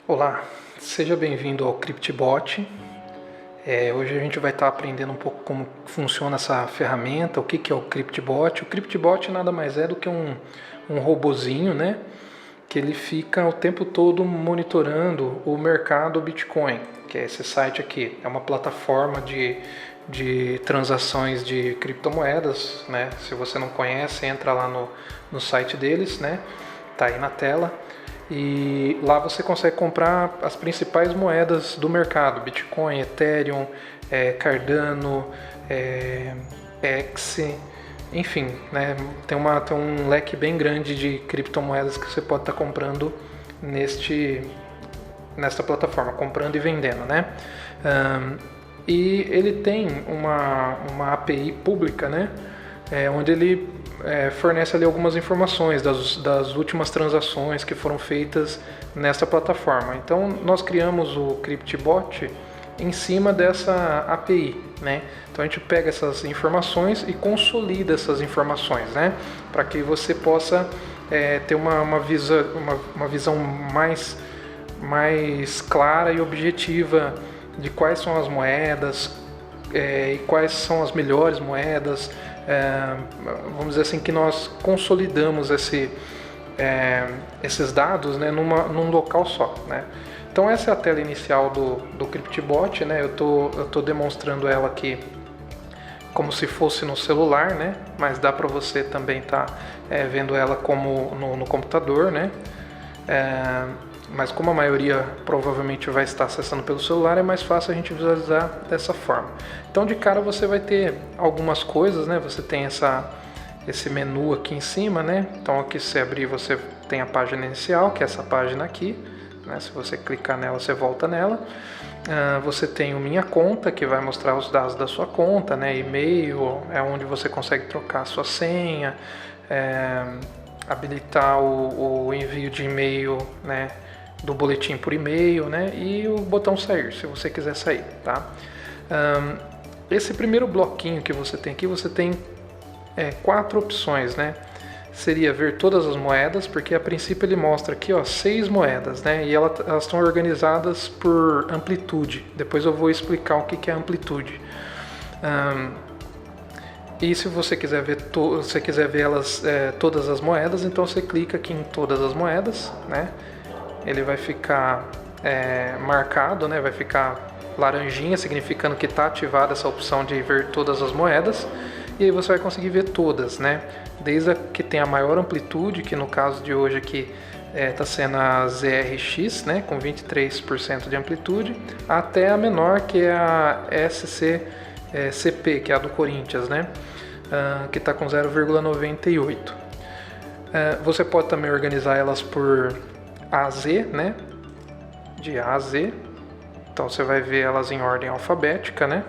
Olá, seja bem-vindo ao CryptBot. Hoje a gente vai estar aprendendo um pouco como funciona essa ferramenta, o que é o CryptBot. O CryptBot nada mais é do que um robozinho, né? Que ele fica o tempo todo monitorando o mercado Bitcoin, que é esse site aqui. É uma plataforma de transações de criptomoedas, né? Se você não conhece, entra lá no site deles, né? Tá aí na tela. E lá você consegue comprar as principais moedas do mercado: Bitcoin, Ethereum, Cardano, X, enfim, né? Tem um leque bem grande de criptomoedas que você pode estar comprando nesta plataforma, comprando e vendendo, né? E ele tem uma API pública, né? Onde ele fornece ali algumas informações das últimas transações que foram feitas nessa plataforma. Então nós criamos o CryptBot em cima dessa API, né? Então a gente pega essas informações e consolida essas informações, né? Para que você possa ter uma visão mais clara e objetiva de quais são as moedas e quais são as melhores moedas. Vamos dizer assim, que nós consolidamos esses dados, né, num local só, né? Então essa é a tela inicial do CryptBot, né? Eu tô demonstrando ela aqui como se fosse no celular, né? Mas dá para você também estar vendo ela como no computador, né? Mas como a maioria provavelmente vai estar acessando pelo celular, é mais fácil a gente visualizar dessa forma. Então de cara você vai ter algumas coisas, né? Você tem esse menu aqui em cima, né? Então aqui se abrir você tem a página inicial, que é essa página aqui, né? Se você clicar nela, você volta nela. Você tem o Minha Conta, que vai mostrar os dados da sua conta, né? E-mail, é onde você consegue trocar a sua senha, habilitar o envio de e-mail, né? Do boletim por e-mail, né? E o botão sair, se você quiser sair, tá? Esse primeiro bloquinho que você tem aqui, você tem 4 opções, né? Seria ver todas as moedas, porque a princípio ele mostra aqui, ó, 6 moedas, né? E elas estão organizadas por amplitude. Depois eu vou explicar o que é amplitude. E se você quiser ver, elas, todas as moedas, então você clica aqui em todas as moedas, né? Ele vai ficar marcado, né? Vai ficar laranjinha, significando que está ativada essa opção de ver todas as moedas. E aí você vai conseguir ver todas, né? Desde a que tem a maior amplitude, que no caso de hoje aqui está sendo a ZRX, né? Com 23% de amplitude, até a menor, que é a SCCP, que é a do Corinthians, né? Que está com 0,98. Você pode também organizar elas por A a Z, né? De A a Z. Então você vai ver elas em ordem alfabética, né?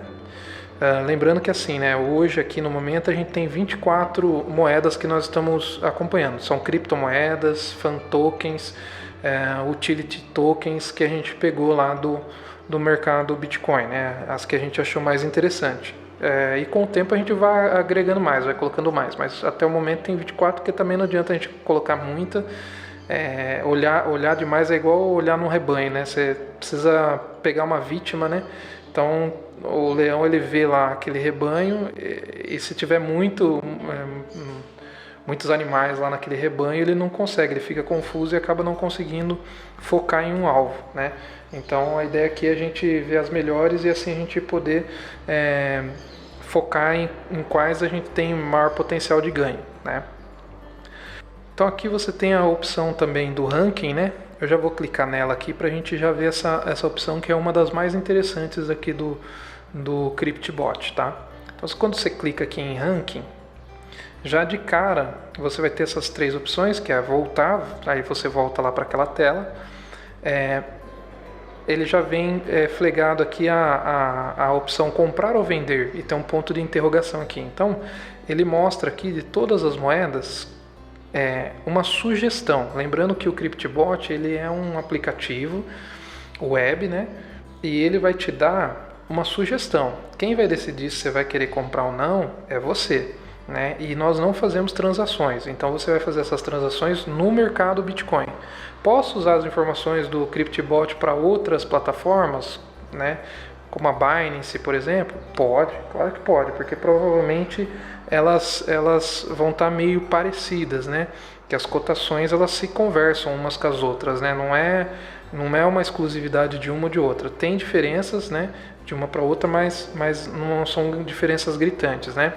Lembrando que assim, né? Hoje aqui no momento a gente tem 24 moedas que nós estamos acompanhando. São criptomoedas, fan tokens, utility tokens que a gente pegou lá do mercado Bitcoin, né? As que a gente achou mais interessante. E com o tempo a gente vai agregando mais, vai colocando mais. Mas até o momento tem 24, porque também não adianta a gente colocar muita. Olhar demais é igual olhar num rebanho, né? Você precisa pegar uma vítima, né? Então o leão ele vê lá aquele rebanho e se tiver muitos animais lá naquele rebanho, ele não consegue, ele fica confuso e acaba não conseguindo focar em um alvo, né? Então a ideia aqui é a gente ver as melhores e assim a gente poder focar em quais a gente tem maior potencial de ganho, né? Então aqui você tem a opção também do ranking, né? Eu já vou clicar nela aqui para a gente já ver essa opção, que é uma das mais interessantes aqui do CryptBot, tá? Então quando você clica aqui em ranking, já de cara você vai ter essas 3 opções, que é voltar, aí você volta lá para aquela tela. Ele já vem flegado aqui a opção comprar ou vender, e tem um ponto de interrogação aqui. Então ele mostra aqui de todas as moedas uma sugestão. Lembrando que o CryptBot ele é um aplicativo web, né? E ele vai te dar uma sugestão. Quem vai decidir se você vai querer comprar ou não é você, né? E nós não fazemos transações. Então você vai fazer essas transações no mercado Bitcoin. Posso usar as informações do CryptBot para outras plataformas, né? Como a Binance, por exemplo? Pode, claro que pode, porque provavelmente elas vão estar meio parecidas, né? Que as cotações elas se conversam umas com as outras, né? Não é uma exclusividade de uma ou de outra. Tem diferenças, né? De uma para outra, mas não são diferenças gritantes, né?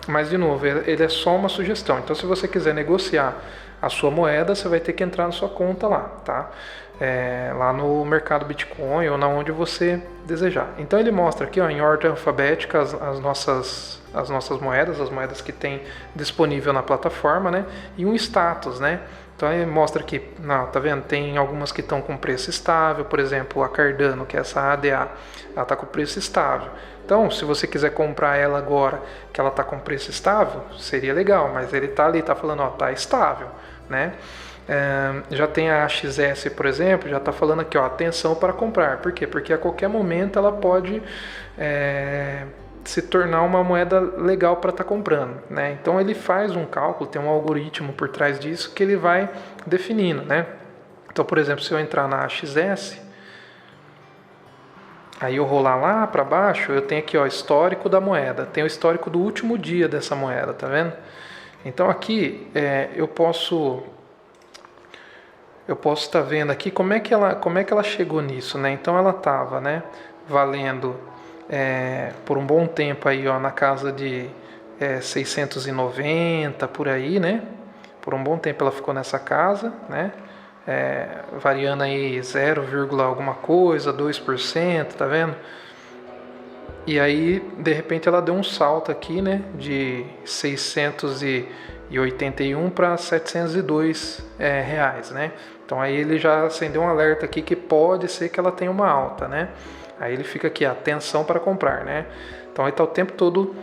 Mas de novo, ele é só uma sugestão. Então, se você quiser negociar a sua moeda, você vai ter que entrar na sua conta lá, tá? Lá no mercado Bitcoin ou na onde você desejar. Então ele mostra aqui, ó, em ordem alfabética as nossas moedas, as moedas que tem disponível na plataforma, né? E um status, né? Então ele mostra aqui, tá vendo? Tem algumas que estão com preço estável, por exemplo, a Cardano, que é essa ADA, ela está com preço estável. Então, se você quiser comprar ela agora, que ela está com preço estável, seria legal, mas ele está ali, está falando, ó, tá estável, né? Já tem a XS, por exemplo, já está falando aqui, ó, atenção para comprar. Por quê? Porque a qualquer momento ela pode se tornar uma moeda legal para estar comprando, né? Então ele faz um cálculo, tem um algoritmo por trás disso que ele vai definindo, né? Então, por exemplo, se eu entrar na XS, aí eu rolar lá para baixo, eu tenho aqui, ó, histórico da moeda, tem o histórico do último dia dessa moeda, tá vendo? Então aqui eu posso estar vendo aqui como é que ela chegou nisso, né? Então ela estava, né, valendo por um bom tempo aí, ó, na casa de 690 por aí, né? Por um bom tempo ela ficou nessa casa, né? Variando aí 0, alguma coisa, 2%, tá vendo? E aí, de repente, ela deu um salto aqui, né? De 681 para 702 reais, né? Então aí ele já acendeu um alerta aqui que pode ser que ela tenha uma alta, né? Aí ele fica aqui, atenção para comprar, né? Então ele está o tempo todo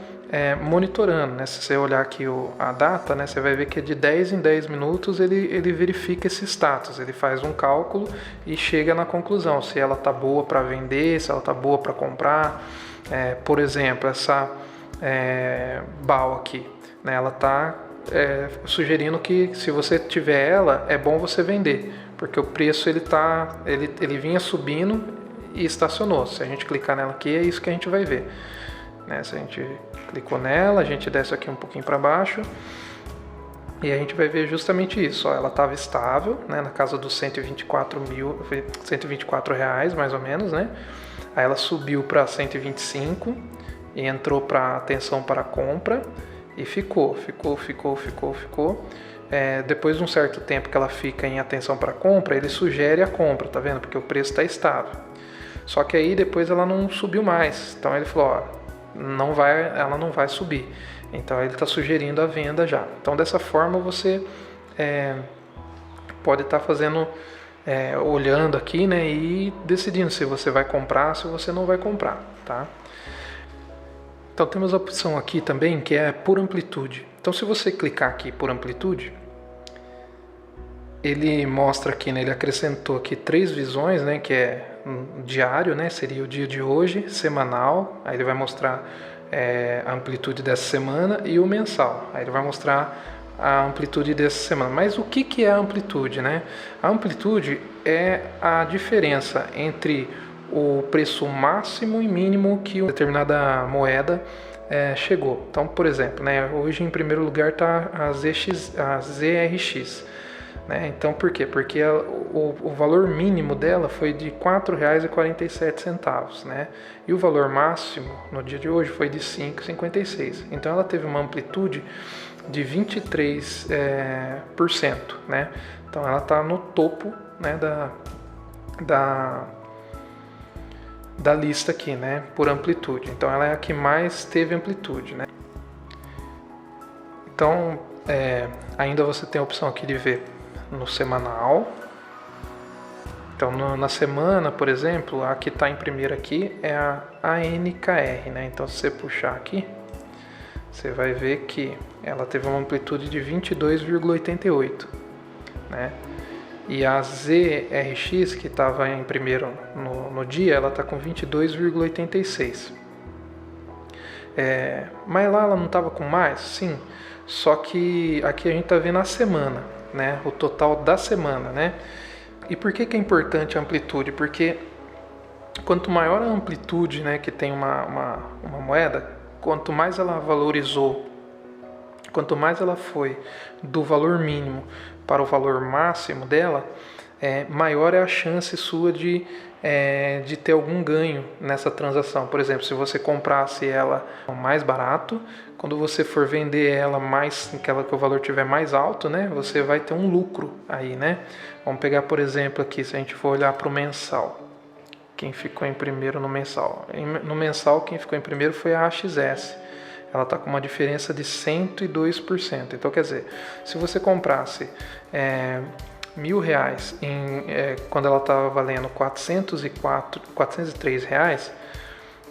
monitorando, né? Se você olhar aqui a data, né? Você vai ver que de 10 em 10 minutos ele verifica esse status, ele faz um cálculo e chega na conclusão se ela está boa para vender, se ela está boa para comprar. Por exemplo, essa BAL aqui, né? Ela está sugerindo que se você tiver ela, é bom você vender, porque o preço ele vinha subindo e estacionou. Se a gente clicar nela aqui, é isso que a gente vai ver, né? Se a gente clicou nela, a gente desce aqui um pouquinho para baixo e a gente vai ver justamente isso, ó, ela estava estável, né, na casa dos 124 reais mais ou menos, né? Aí ela subiu para 125 e entrou para atenção para compra e ficou. Depois de um certo tempo que ela fica em atenção para compra, ele sugere a compra, tá vendo? Porque o preço está estável. Só que aí depois ela não subiu mais. Então ele falou, ó, ela não vai subir. Então ele está sugerindo a venda já. Então dessa forma você pode estar fazendo, olhando aqui, né, e decidindo se você vai comprar, se você não vai comprar, tá? Então temos a opção aqui também que é por amplitude. Então se você clicar aqui por amplitude, ele mostra aqui, né, ele acrescentou aqui 3 visões, né, que é diário, né, seria o dia de hoje, semanal, aí ele vai mostrar a amplitude dessa semana, e o mensal, aí ele vai mostrar a amplitude dessa semana. Mas o que é a amplitude, né? A amplitude é a diferença entre o preço máximo e mínimo que uma determinada moeda chegou. Então, por exemplo, né, hoje em primeiro lugar está a ZRX. Né? Então, por quê? Porque o valor mínimo dela foi de R$ 4,47, né? E o valor máximo no dia de hoje foi de R$ 5,56. Então, ela teve uma amplitude de 23%, né? Então, ela está no topo, né, da lista aqui, né, por amplitude. Então, ela é a que mais teve amplitude, né? Então, ainda você tem a opção aqui de ver no semanal. Então na semana, por exemplo, a que está em primeiro aqui é a ANKR, né? Então se você puxar aqui, você vai ver que ela teve uma amplitude de 22,88, né? E a ZRX, que estava em primeiro no dia, ela está com 22,86. Mas lá ela não estava com mais? Sim. Só que aqui a gente está vendo a semana. né? O total da semana, né? E por que é importante a amplitude? Porque quanto maior a amplitude, né, que tem uma moeda, quanto mais ela valorizou, quanto mais ela foi do valor mínimo para o valor máximo dela, maior é a chance sua de ter algum ganho nessa transação. Por exemplo, se você comprasse ela mais barato, quando você for vender ela mais, aquela que o valor tiver mais alto, né, você vai ter um lucro aí, né? Vamos pegar, por exemplo, aqui, se a gente for olhar para o mensal. Quem ficou em primeiro no mensal? No mensal, quem ficou em primeiro foi a AXS. Ela está com uma diferença de 102%. Então, quer dizer, se você comprasse R$1.000 quando ela estava valendo R$403,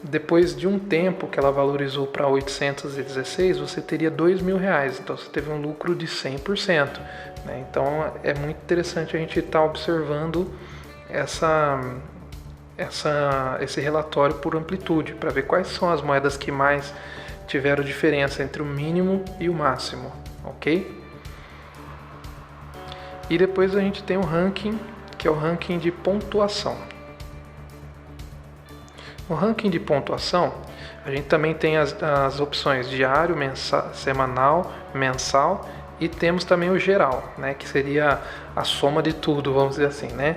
depois de um tempo que ela valorizou para 816, você teria R$2.000. Então, você teve um lucro de 100%. Né? Então, é muito interessante a gente estar observando esse relatório por amplitude, para ver quais são as moedas que mais tiveram diferença entre o mínimo e o máximo, ok? E depois a gente tem o ranking, que é o ranking de pontuação. No ranking de pontuação, a gente também tem as opções diário, semanal, mensal, e temos também o geral, né, que seria a soma de tudo, vamos dizer assim, né?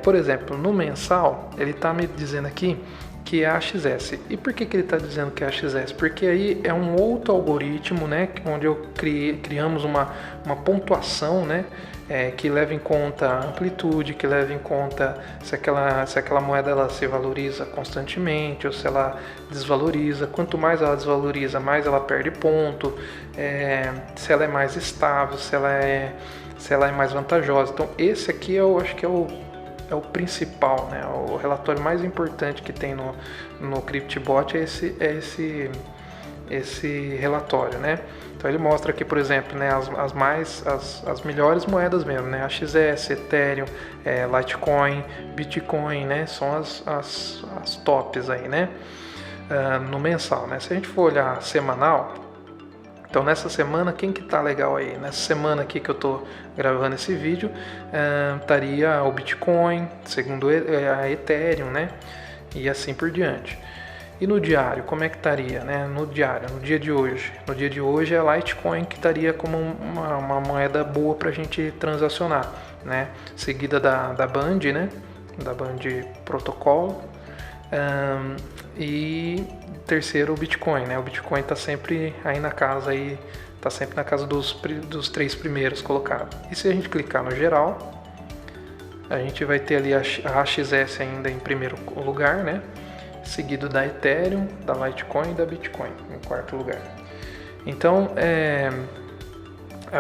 Por exemplo, no mensal, ele está me dizendo aqui que é a AXS. E por que ele está dizendo que é a AXS? Porque aí é um outro algoritmo, né, onde criamos uma pontuação, né, que leva em conta a amplitude, que leva em conta se aquela moeda ela se valoriza constantemente ou se ela desvaloriza. Quanto mais ela desvaloriza, mais ela perde ponto, se ela é mais estável, se ela é mais vantajosa. Então esse aqui eu acho que é o principal, né? O relatório mais importante que tem no CryptoBot é esse relatório, né? Então ele mostra aqui, por exemplo, né, as melhores moedas mesmo, né? AXS, Ethereum, Litecoin, Bitcoin, né? São as tops aí, né? No mensal, né? Se a gente for olhar semanal, então nessa semana, quem que tá legal aí? Nessa semana aqui que eu tô gravando esse vídeo, estaria o Bitcoin, segundo a Ethereum, né? E assim por diante. E no diário, como é que estaria, né? No dia de hoje. No dia de hoje é a Litecoin que estaria como uma moeda boa para a gente transacionar, né? Seguida da Band, né? Da Band Protocol. E terceiro, o Bitcoin, né? O Bitcoin está sempre aí na casa, tá sempre na casa dos 3 primeiros colocados. E se a gente clicar no geral, a gente vai ter ali a AXS ainda em primeiro lugar, né? Seguido da Ethereum, da Litecoin e da Bitcoin em quarto lugar. Então é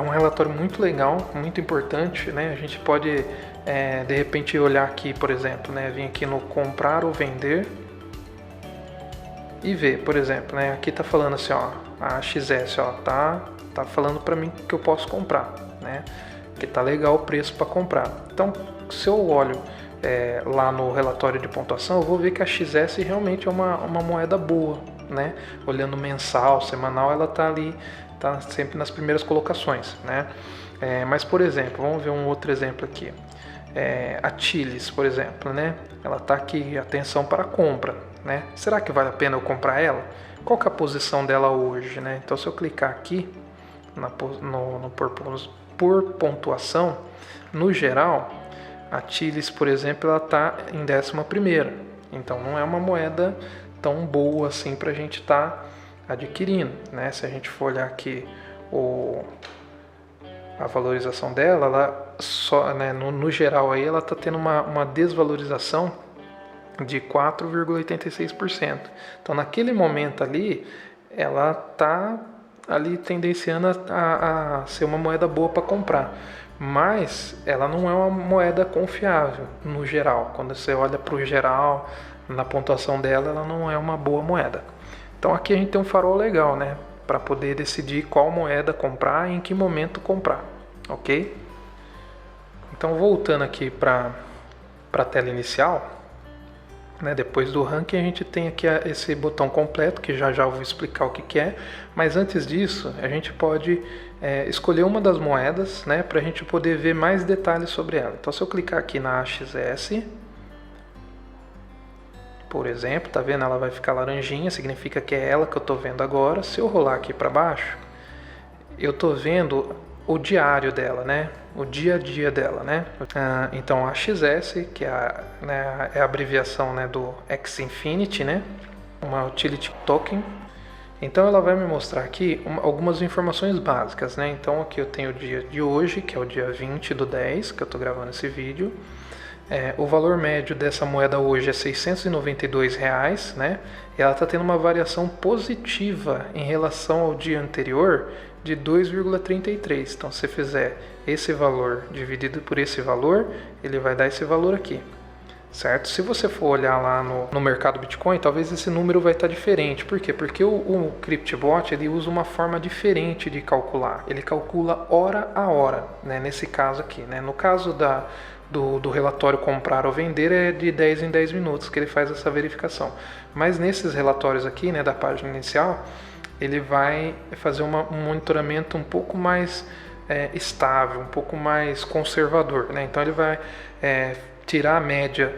um relatório muito legal, muito importante, né? A gente pode de repente olhar aqui, por exemplo, né? Vir aqui no comprar ou vender e ver, por exemplo, né? Aqui tá falando assim, ó, a XS, ó, tá falando para mim que eu posso comprar, né? Que tá legal o preço para comprar. Então, se eu olho lá no relatório de pontuação, eu vou ver que a XS realmente é uma moeda boa, né? Olhando mensal, semanal, ela tá ali, tá sempre nas primeiras colocações, né? Mas, por exemplo, vamos ver um outro exemplo aqui. A Chilis, por exemplo, né? Ela tá aqui, atenção para compra, né? Será que vale a pena eu comprar ela? Qual que é a posição dela hoje, né? Então, se eu clicar aqui por pontuação, no geral, a Chilis, por exemplo, ela está em 11ª. Então, não é uma moeda tão boa assim para a gente estar adquirindo, né? Se a gente for olhar aqui a valorização dela, ela só, né, no geral aí, ela está tendo uma desvalorização de 4,86%. Então, naquele momento ali, ela está ali tendenciando a ser uma moeda boa para comprar. Mas ela não é uma moeda confiável no geral. Quando você olha para o geral, na pontuação dela, ela não é uma boa moeda. Então aqui a gente tem um farol legal, né? Para poder decidir qual moeda comprar e em que momento comprar, ok? Então voltando aqui para a tela inicial, né? Depois do ranking a gente tem aqui esse botão completo, que já eu vou explicar o que é, mas antes disso a gente pode escolher uma das moedas, né, para a gente poder ver mais detalhes sobre ela. Então se eu clicar aqui na AXS, por exemplo, tá vendo? Ela vai ficar laranjinha, significa que é ela que eu estou vendo agora. Se eu rolar aqui para baixo, eu estou vendo o diário dela, né? O dia a dia dela, né? Então a AXS, que é a abreviação, né, do X-Infinity, né? Uma Utility Token. Então ela vai me mostrar aqui algumas informações básicas, né? Então aqui eu tenho o dia de hoje, que é o dia 20/10, que eu estou gravando esse vídeo. O valor médio dessa moeda hoje é R$ 692, né? E ela está tendo uma variação positiva em relação ao dia anterior de 2,33. Então, se você fizer esse valor dividido por esse valor, ele vai dar esse valor aqui, certo? Se você for olhar lá no mercado Bitcoin, talvez esse número vai estar diferente. Por quê? Porque o CryptoBot ele usa uma forma diferente de calcular. Ele calcula hora a hora, né? Nesse caso aqui, né? No caso do relatório comprar ou vender é de 10 em 10 minutos que ele faz essa verificação. Mas nesses relatórios aqui, né, da página inicial, ele vai fazer um monitoramento um pouco mais estável, um pouco mais conservador, né? Então ele vai tirar a média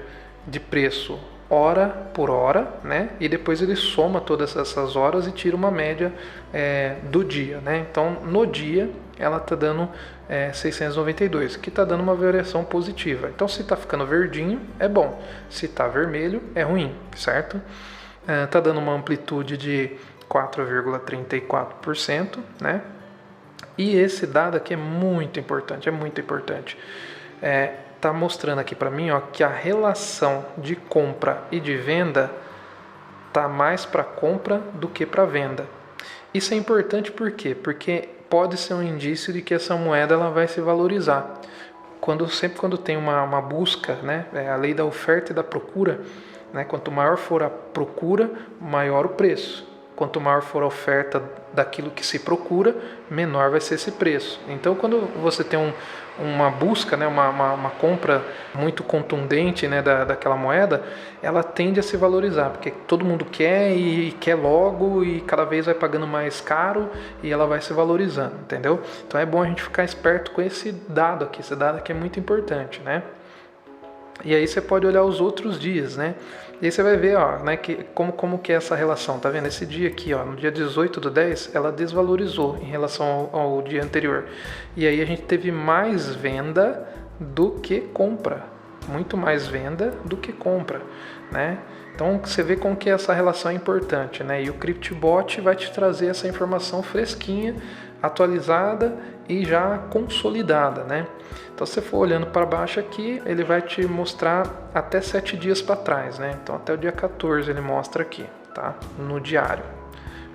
de preço hora por hora, né? E depois ele soma todas essas horas e tira uma média do dia, né? Então no dia ela está dando 692, que está dando uma variação positiva. Então se está ficando verdinho é bom, se está vermelho é ruim, certo? Está dando uma amplitude de 4,34%, né? E esse dado aqui é muito importante, Tá mostrando aqui para mim, ó, que a relação de compra e de venda tá mais para compra do que para venda. Isso é importante por quê? Porque pode ser um indício de que essa moeda ela vai se valorizar. Sempre quando tem uma busca, né, a lei da oferta e da procura, né, quanto maior for a procura, maior o preço. Quanto maior for a oferta daquilo que se procura, menor vai ser esse preço. Então, quando você tem uma busca, né, uma compra muito contundente, né, daquela moeda, ela tende a se valorizar, porque todo mundo quer e quer logo e cada vez vai pagando mais caro e ela vai se valorizando, entendeu? Então é bom a gente ficar esperto com esse dado aqui é muito importante, né? E aí você pode olhar os outros dias, né? E aí você vai ver, ó, né, como que é essa relação, tá vendo? Esse dia aqui, ó, no dia 18/10, ela desvalorizou em relação ao dia anterior. E aí a gente teve mais venda do que compra. Muito mais venda do que compra, né? Então você vê como que essa relação é importante, né? E o CryptoBot vai te trazer essa informação fresquinha, atualizada e já consolidada, né? Então, se você for olhando para baixo aqui, ele vai te mostrar até 7 dias para trás, né? Então, até o dia 14 ele mostra aqui, tá? No diário,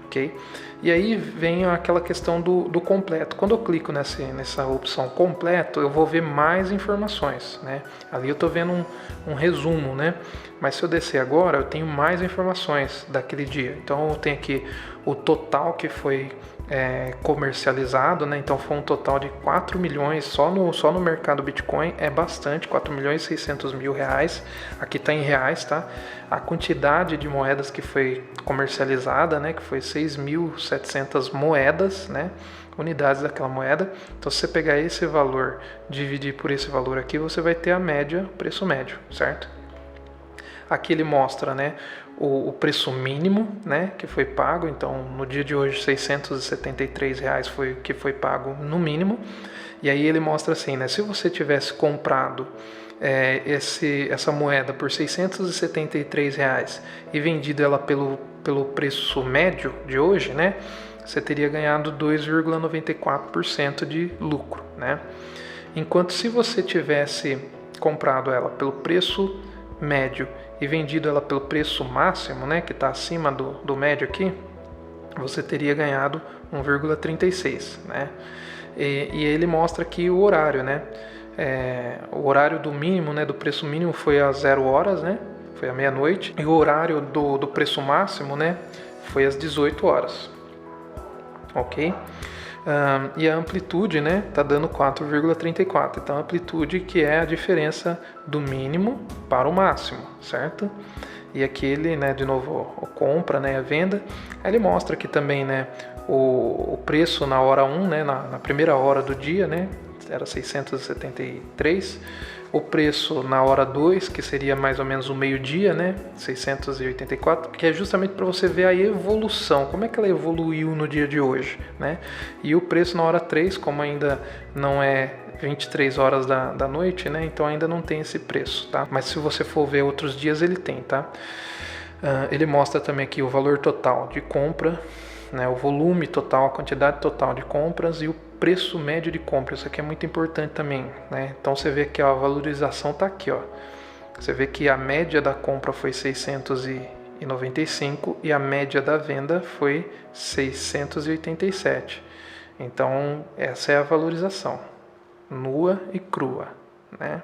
ok? E aí vem aquela questão do completo. Quando eu clico nessa opção completo, eu vou ver mais informações, né? Ali eu estou vendo um resumo, né? Mas se eu descer agora, eu tenho mais informações daquele dia. Então, eu tenho aqui o total que foi comercializado, né? Então foi um total de 4 milhões só no mercado Bitcoin, é bastante, 4 milhões e 600 mil reais, aqui está em reais, tá? A quantidade de moedas que foi comercializada, né? Que foi 6.700 moedas, né? Unidades daquela moeda. Então se você pegar esse valor, dividir por esse valor aqui, você vai ter a média, preço médio, certo? Aqui ele mostra, né, o preço mínimo, né, que foi pago. Então, no dia de hoje, R$ 673 foi o que foi pago no mínimo. E aí ele mostra assim, né, se você tivesse comprado essa moeda por R$ 673 e vendido ela pelo preço médio de hoje, né, você teria ganhado 2,94% de lucro, né? Enquanto se você tivesse comprado ela pelo preço médio e vendido ela pelo preço máximo, né, que está acima do médio aqui, você teria ganhado 1,36, né? E ele mostra aqui o horário, né? O horário do mínimo, né, do preço mínimo foi às 0 horas, né? Foi à meia-noite. E o horário do preço máximo, né, foi às 18 horas. Ok? E a amplitude, né, tá dando 4,34. Então a amplitude que é a diferença do mínimo para o máximo, certo? e aqui ele, né, de novo, a compra, né, a venda. Aí ele mostra aqui também, né, o preço na hora 1, né, na primeira hora do dia, né, era 673. O preço na hora 2, que seria mais ou menos o meio-dia, né, 684, que é justamente para você ver a evolução, como é que ela evoluiu no dia de hoje, né? E o preço na hora 3, como ainda não é 23 horas da noite, né, então ainda não tem esse preço, tá? Mas se você for ver outros dias, ele tem, tá? Ele mostra também aqui o valor total de compra, né, o volume total, a quantidade total de compras e o preço médio de compra. Isso aqui é muito importante também, né? Então você vê que a valorização está aqui, ó. Você vê que a média da compra foi 695 e a média da venda foi 687. Então essa é a valorização, nua e crua, né?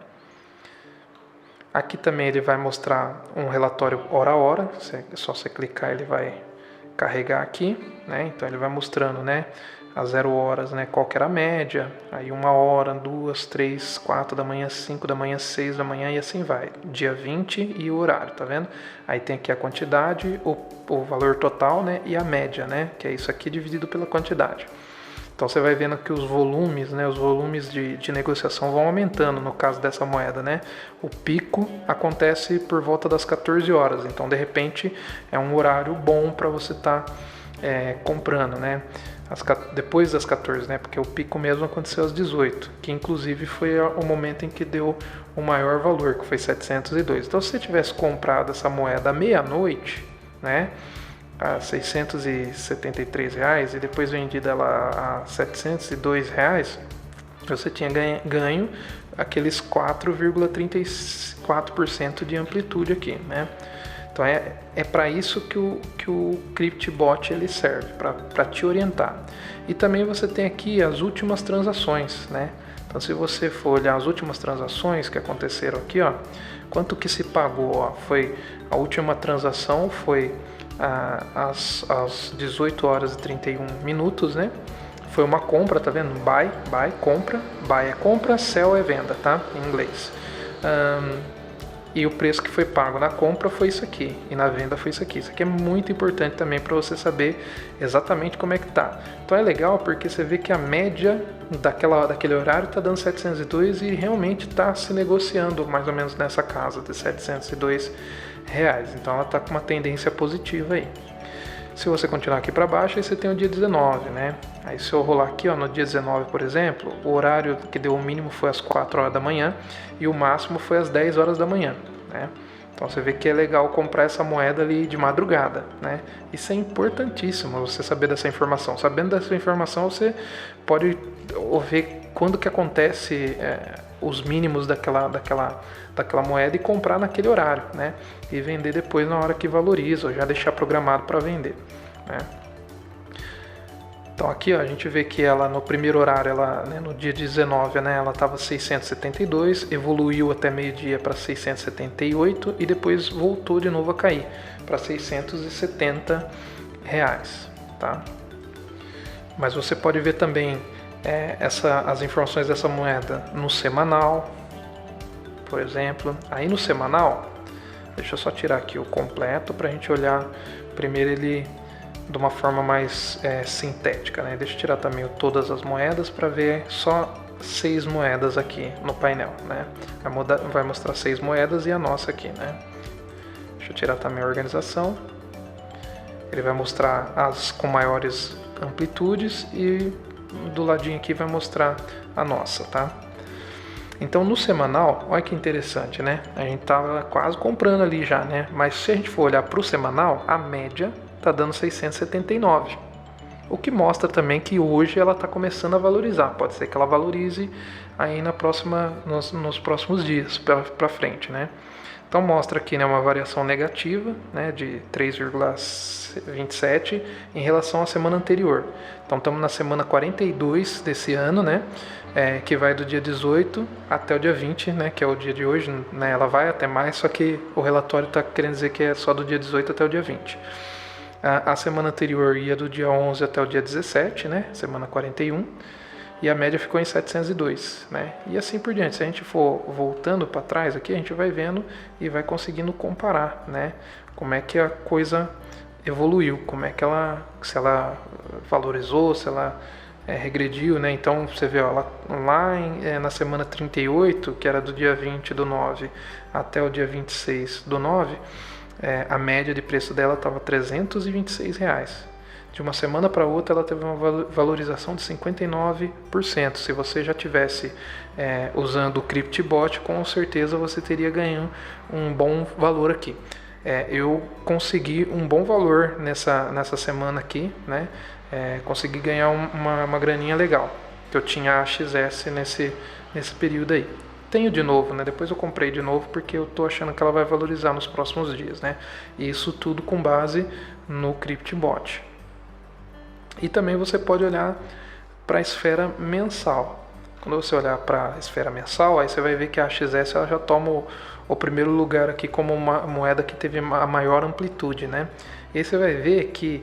Aqui também ele vai mostrar um relatório hora a hora. É só você clicar, ele vai carregar aqui, né? Então ele vai mostrando, né, às 0 horas, né, qual que era a média, aí 1 hora, 2, 3, 4 da manhã, 5 da manhã, 6 da manhã e assim vai, dia 20 e o horário, tá vendo? Aí tem aqui a quantidade, o valor total, né, e a média, né, que é isso aqui dividido pela quantidade. Então você vai vendo que os volumes, né, os volumes de negociação vão aumentando no caso dessa moeda, né? O pico acontece por volta das 14 horas, então de repente é um horário bom para você estar comprando, né? Depois das 14, né? Porque o pico mesmo aconteceu às 18, que inclusive foi o momento em que deu o maior valor, que foi 702. Então se você tivesse comprado essa moeda à meia-noite, né, a R$673 e depois vendida ela a R$702, você tinha ganho aqueles 4,34% de amplitude aqui, né? Então é para isso que o CryptBot ele serve, para te orientar. E também você tem aqui as últimas transações, né? Então se você for olhar as últimas transações que aconteceram aqui, ó, quanto que se pagou, ó, a última transação foi às 18 horas e 31 minutos, né? Foi uma compra, tá vendo? Buy, compra. Buy é compra, sell é venda, tá? Em inglês. E o preço que foi pago na compra foi isso aqui, e na venda foi isso aqui. Isso aqui é muito importante também para você saber exatamente como é que tá. Então é legal porque você vê que a média daquele horário está dando 702 e realmente está se negociando mais ou menos nessa casa de R$702. Então ela está com uma tendência positiva aí. Se você continuar aqui para baixo, aí você tem o dia 19, né? Aí se eu rolar aqui, ó, no dia 19, por exemplo, o horário que deu o mínimo foi às 4 horas da manhã e o máximo foi às 10 horas da manhã, né? Então você vê que é legal comprar essa moeda ali de madrugada, né? Isso é importantíssimo, você saber dessa informação. Sabendo dessa informação, você pode ver quando que acontece os mínimos daquela moeda e comprar naquele horário, né? E vender depois na hora que valoriza, ou já deixar programado para vender, né? Então aqui, ó, a gente vê que ela no primeiro horário, né, no dia 19, né, ela estava 672, evoluiu até meio-dia para 678 e depois voltou de novo a cair para R$670, tá? Mas você pode ver também as informações dessa moeda no semanal, por exemplo. Aí no semanal, deixa eu só tirar aqui o completo para a gente olhar primeiro ele de uma forma mais sintética, né? Deixa eu tirar também todas as moedas para ver só 6 moedas aqui no painel, né? Vai mostrar 6 moedas e a nossa aqui, né? Deixa eu tirar também a organização. Ele vai mostrar as com maiores amplitudes e do ladinho aqui vai mostrar a nossa, tá? Então no semanal, olha que interessante, né? A gente tava quase comprando ali já, né? Mas se a gente for olhar para o semanal, a média tá dando 679. O que mostra também que hoje ela está começando a valorizar. Pode ser que ela valorize aí nos próximos dias para frente, né? Então mostra aqui, né, uma variação negativa, né, de 3,27 em relação à semana anterior. Então estamos na semana 42 desse ano, né, que vai do dia 18 até o dia 20, né, que é o dia de hoje, né, ela vai até mais, só que o relatório está querendo dizer que é só do dia 18 até o dia 20. A semana anterior ia do dia 11 até o dia 17, né, semana 41. e a média ficou em 702, né? E assim por diante. Se a gente for voltando para trás aqui, a gente vai vendo e vai conseguindo comparar, né? Como é que a coisa evoluiu, como é que se ela valorizou, se ela regrediu, né? Então você vê, ó, na semana 38, que era do dia 20 do 9 até o dia 26 do 9, a média de preço dela estava R$ 326. De uma semana para outra ela teve uma valorização de 59%. Se você já tivesse usando o CryptBot, com certeza você teria ganho um bom valor aqui. Eu consegui um bom valor nessa semana aqui, né? Consegui ganhar uma graninha legal. Eu tinha a XS nesse período aí. Tenho de novo, né? Depois eu comprei de novo porque eu tô achando que ela vai valorizar nos próximos dias, né? E isso tudo com base no CryptBot. E também você pode olhar para a esfera mensal. Quando você olhar para a esfera mensal, aí você vai ver que a XS ela já toma o primeiro lugar aqui como uma moeda que teve a maior amplitude, né? E aí você vai ver que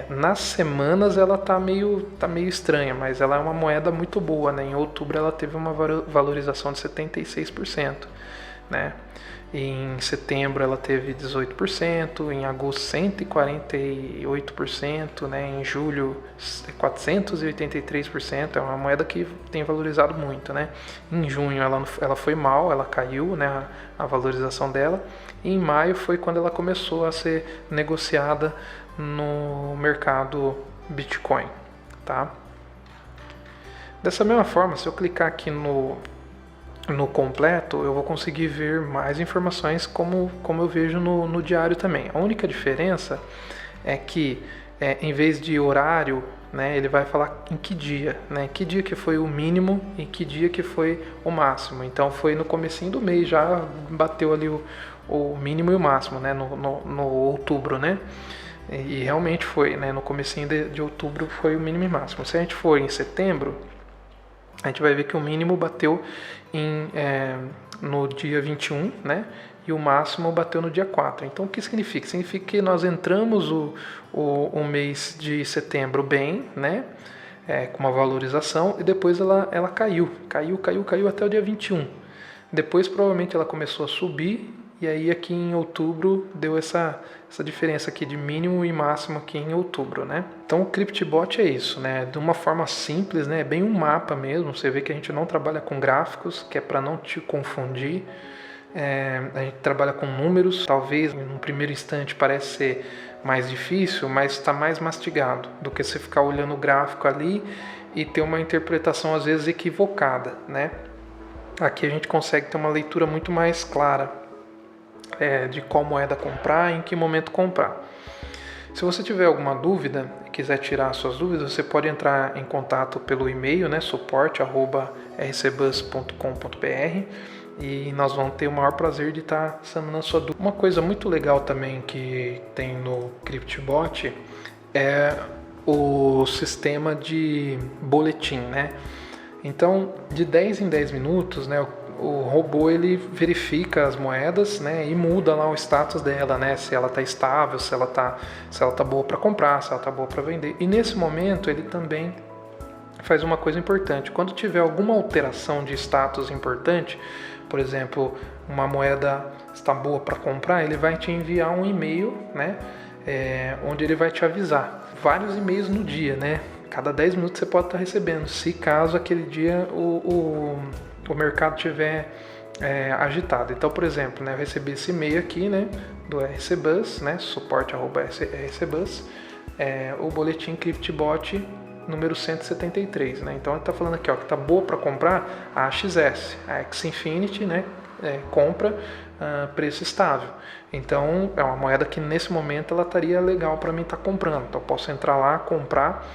nas semanas ela tá meio estranha, mas ela é uma moeda muito boa, né? Em outubro ela teve uma valorização de 76%, né? Em setembro ela teve 18%, em agosto 148%, né? Em julho 483%, é uma moeda que tem valorizado muito, né? Em junho ela foi mal, ela caiu, né? A valorização dela. E em maio foi quando ela começou a ser negociada no mercado Bitcoin, tá? Dessa mesma forma, se eu clicar aqui no completo, eu vou conseguir ver mais informações como eu vejo no diário também. A única diferença é que em vez de horário, né, ele vai falar em que dia, né, que dia que foi o mínimo e que dia que foi o máximo. Então foi no comecinho do mês, já bateu ali o mínimo e o máximo, né, no outubro, né? E realmente foi, né, no comecinho de outubro foi o mínimo e máximo. Se a gente for em setembro, a gente vai ver que o mínimo bateu no dia 21, né? E o máximo bateu no dia 4. Então, o que significa? Significa que nós entramos o mês de setembro bem, né? Com uma valorização, e depois ela caiu até o dia 21. Depois, provavelmente, ela começou a subir, e aí aqui em outubro deu essa diferença aqui de mínimo e máximo aqui em outubro, né? Então o CryptBot é isso, né? De uma forma simples, né? É bem um mapa mesmo. Você vê que a gente não trabalha com gráficos, que é para não te confundir. A gente trabalha com números. Talvez no primeiro instante parece ser mais difícil, mas está mais mastigado do que você ficar olhando o gráfico ali e ter uma interpretação às vezes equivocada, né? Aqui a gente consegue ter uma leitura muito mais clara de qual moeda comprar e em que momento comprar. Se você tiver alguma dúvida e quiser tirar suas dúvidas, você pode entrar em contato pelo e-mail, né, suporte@rcbus.com.br, e nós vamos ter o maior prazer de estar sanando a sua dúvida. Uma coisa muito legal também que tem no CryptBot é o sistema de boletim, né? Então, de 10 em 10 minutos, né, o robô ele verifica as moedas, né, e muda lá o status dela, né, se ela está estável, se ela tá boa para comprar, se ela está boa para vender. E nesse momento ele também faz uma coisa importante. Quando tiver alguma alteração de status importante, por exemplo, uma moeda está boa para comprar, ele vai te enviar um e-mail, né, onde ele vai te avisar. Vários e-mails no dia, né? Cada 10 minutos você pode estar recebendo, se caso aquele dia o mercado estiver agitado. Então, por exemplo, né, eu recebi esse e-mail aqui, né, do RCBus, né, suporte@rcbus, o boletim CryptBot número 173, né? Então ele está falando aqui, ó, que está boa para comprar a XS, a X-Infinity, né, compra preço estável. Então é uma moeda que nesse momento ela estaria legal para mim estar comprando. Então eu posso entrar lá, comprar,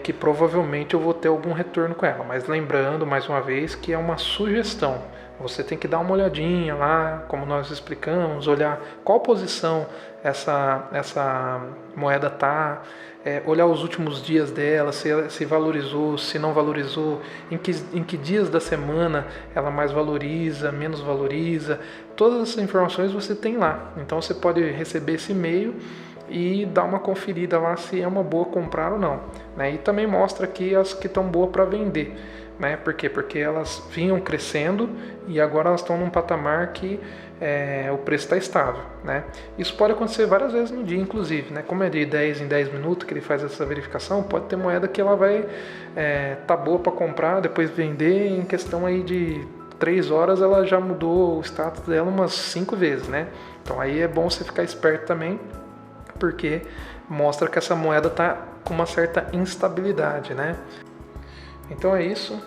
que provavelmente eu vou ter algum retorno com ela. Mas lembrando, mais uma vez, que é uma sugestão. Você tem que dar uma olhadinha lá, como nós explicamos, olhar qual posição essa moeda está, olhar os últimos dias dela, se valorizou, se não valorizou, em que dias da semana ela mais valoriza, menos valoriza. Todas essas informações você tem lá. Então você pode receber esse e-mail e dar uma conferida lá se é uma boa comprar ou não, né? E também mostra aqui as que estão boas para vender, né? Por quê? Porque elas vinham crescendo e agora elas estão num patamar que o preço está estável, né? Isso pode acontecer várias vezes no dia, inclusive, né? Como é de 10 em 10 minutos que ele faz essa verificação, pode ter moeda que ela vai tá boa para comprar, depois vender, em questão aí de 3 horas ela já mudou o status dela umas 5 vezes, né? Então aí é bom você ficar esperto também, porque mostra que essa moeda está com uma certa instabilidade, né? Então é isso.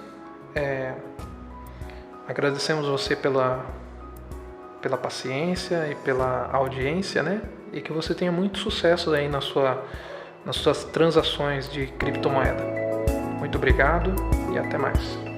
Agradecemos você pela paciência e pela audiência, né? E que você tenha muito sucesso aí nas suas transações de criptomoeda. Muito obrigado e até mais.